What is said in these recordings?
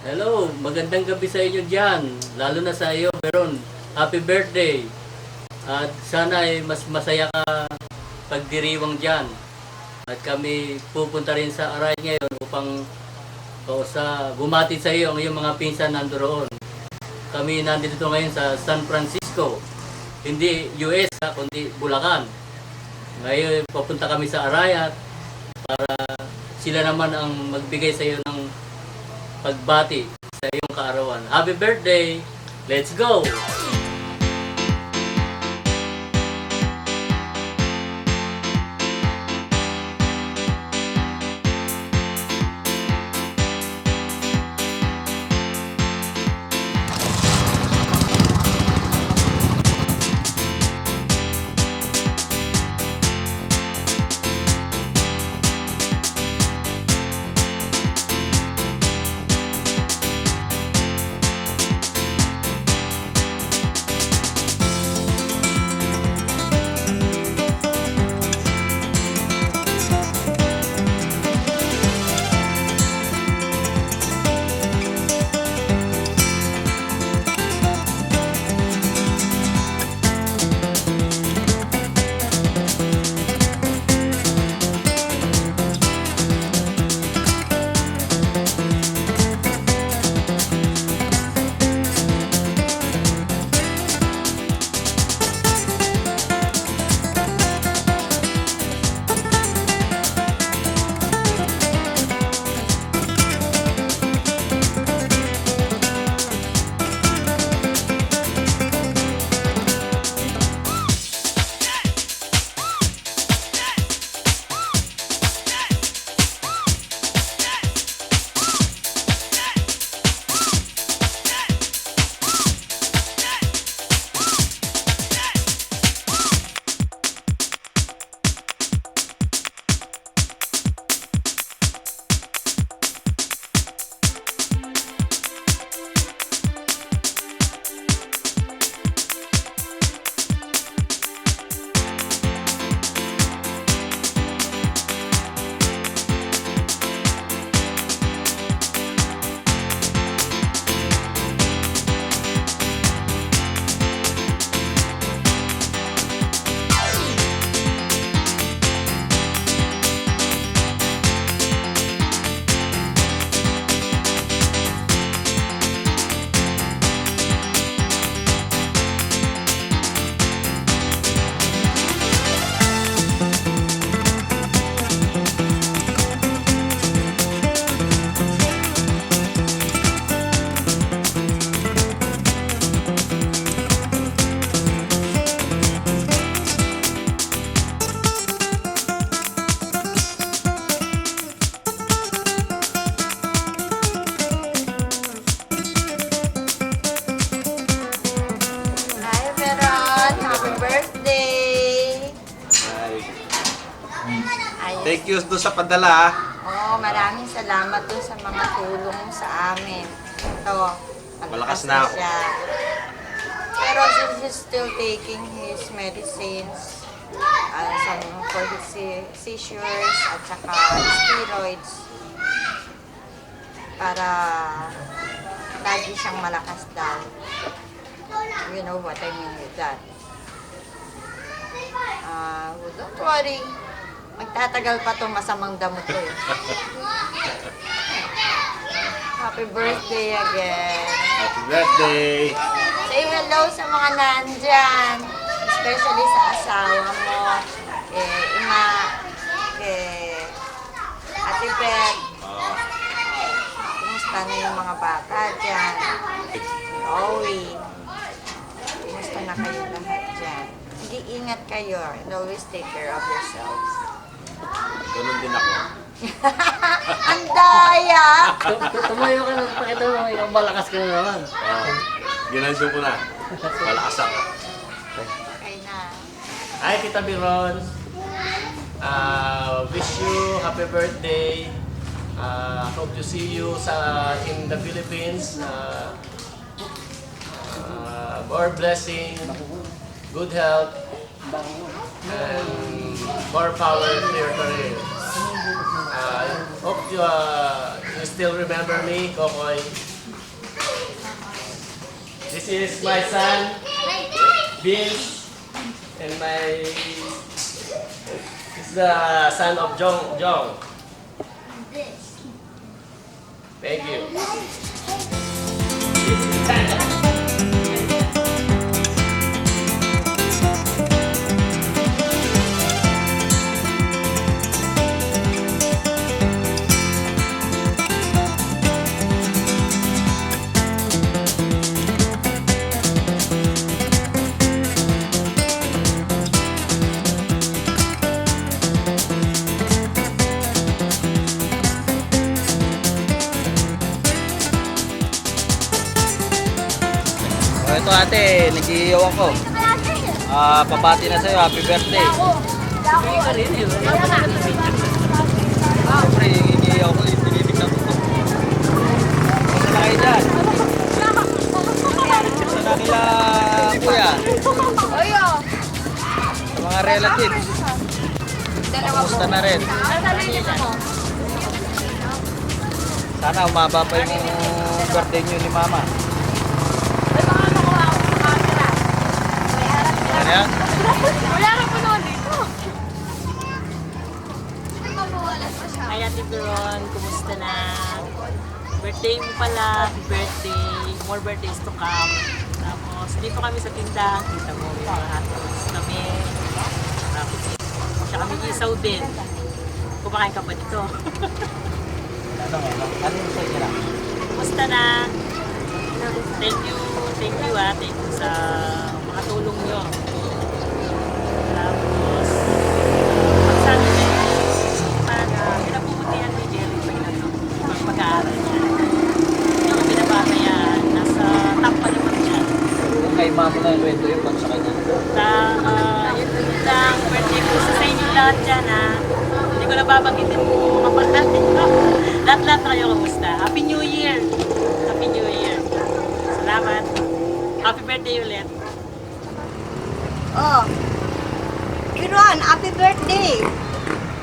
Hello, magandang gabi sa inyo dyan. Lalo na sa iyo, Veron. Happy birthday. At sana ay mas masaya ka pagdiriwang dyan. At kami pupunta rin sa Aray ngayon upang bumati sa iyo ang iyong mga pinsan nandoon. Kami nandito ngayon sa San Francisco. Hindi US kundi Bulacan. Ngayon papunta kami sa Arayat para sila naman ang magbigay sa iyo ng pagbati sa iyong kaarawan. Happy birthday! Let's go! Thank you doon sa padala. Maraming salamat doon sa mga tulong sa amin. Ito, Malakas na ako. siya. Pero he's still taking his medicines for his seizures at saka steroids para lagi siyang malakas daw. You know what I mean with that. Don't worry. Magtatagal pa to, masamang damo to eh. Happy birthday again. Happy birthday. Say hello sa mga nandyan. Especially sa asawa mo. Ima, kay Ate Beth. Kumusta na yung mga bata dyan? Owie. Kumusta na kayo lahat dyan? Mag-iingat kayo and always take care of yourselves. Ganun din ako. Ang daya! Tumayo ka na, pakita mo, ikaw malakas ka na naman. Ginansyon ko na. Malakas ako. Okay na. Hi, Tita Veron. Wish you happy birthday. Hope to see you in the Philippines. More blessing, good health, and more power to your career. Hope you still remember me, Kokoy. This is my son, Vince, and it's the son of Jong. Thank you. Ito ate, nag-iiyaw ako. Papati na sa'yo, happy birthday. Siyempre, nag-iiyaw ko, tinitignan ko. Kumusta na kayo dyan? Kumusta na kila kuya? Sa mga relatives. Kumusta na rin? Sana umaba pa yung birthday nyo ni mama. Ano yan? Wala na po noon dito. Ay, Ate Veron, kumusta na? Birthday mo pala, happy birthday. More birthdays to come. Tapos, dito kami sa tindahan. Kita mo, may mga hotdogs kami. Tapos, siya kami isaw din. Kumakain ka pa dito. Ano yung sa inyo lang? Kumusta na? Thank you sa mga tulong nyo. Tapos, pagsano na para pinapumutihan ni Jerry pag-aaral niya. Hindi ako pinapabayaan. Nasa top pa naman siya. Kay mama na kwento yung pag sa kanya. Yun lang, birthday ko sa inyo lahat dyan ha. Hindi ko nababanggitin po mga pagdating ko. Lahat-lahat kayo kamusta. Happy New Year! Happy New Year! Salamat! Happy birthday ulit! Oh. Kiron, happy birthday.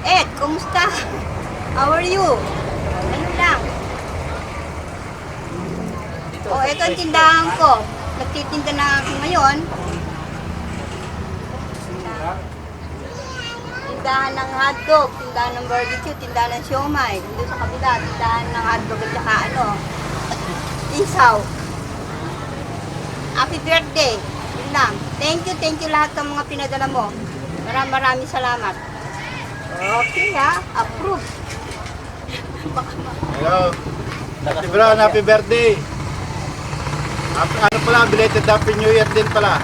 Ed, kumusta? How are you? Ano lang? Oh, ito ang tindahan ko. Nagtitinda na ako ngayon. Tindahan ng hotdog, tindahan ng barbecue, tindahan ng siomay. Doon sa kabila, tindahan ng hotdog at saka isaw. Happy birthday. Yun lang. Thank you lahat ng mga pinadala mo. Maraming salamat. Okay ha, approve. Hello. Ate Veron, happy birthday. Ano pala, belated happy new year din pala.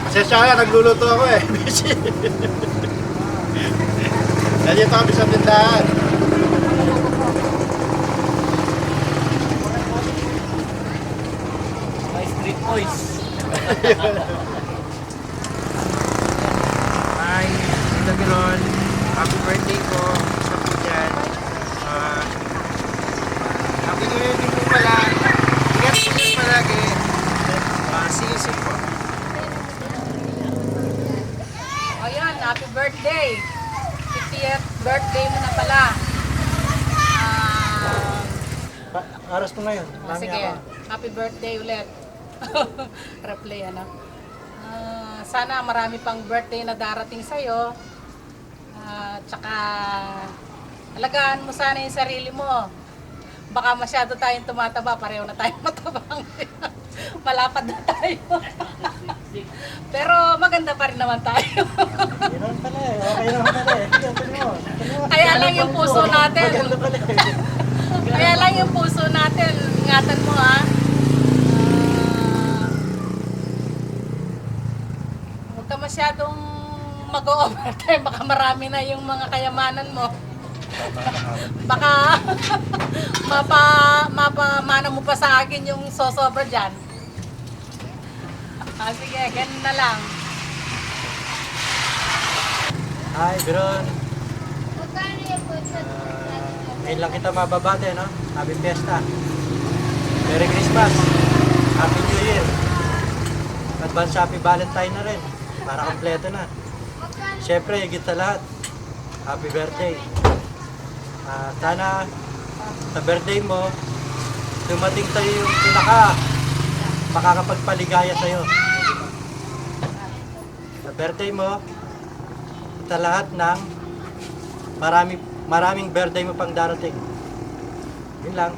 Pasensya ka, nagluluto ako eh. Busy. Nandito kami sa tindahan. My street boys. Hi, Tita Veron. Happy birthday po sa po dyan. Happy New Year din po pala. Ingat po din palagi. See you soon po. Ayan, happy birthday. 50th birthday mo na pala. Aras mo ngayon. Sige, happy birthday ulit. Replay, ano? Sana marami pang birthday na darating sa'yo. Tsaka, alagaan mo sana yung sarili mo. Baka masyado tayong tumataba, pareho na tayong matabang. Malapad na tayo. Pero maganda pa rin naman tayo. Ganoon pala eh. Okay naman pala eh. Kaya lang yung puso natin. Kaya lang yung puso natin. Ingatan mo ha. Huwag ka masyadong mag-overtime. Baka marami na yung mga kayamanan mo. Baka mapamana mo pa sa akin yung sosobra dyan. Sige, ganun na lang. Hi, Veron. Ngayon lang kita mababate, no? Happy Fiesta. Merry Christmas. Happy New Year. Advance Happy Valentine na rin. Para kompleto na. Siyempre, higit sa lahat. Happy birthday. Sana sa birthday mo, dumating tayo yung makakapagpaligaya sa'yo. Sa birthday mo, sa lahat ng maraming birthday mo pang darating. Yun lang.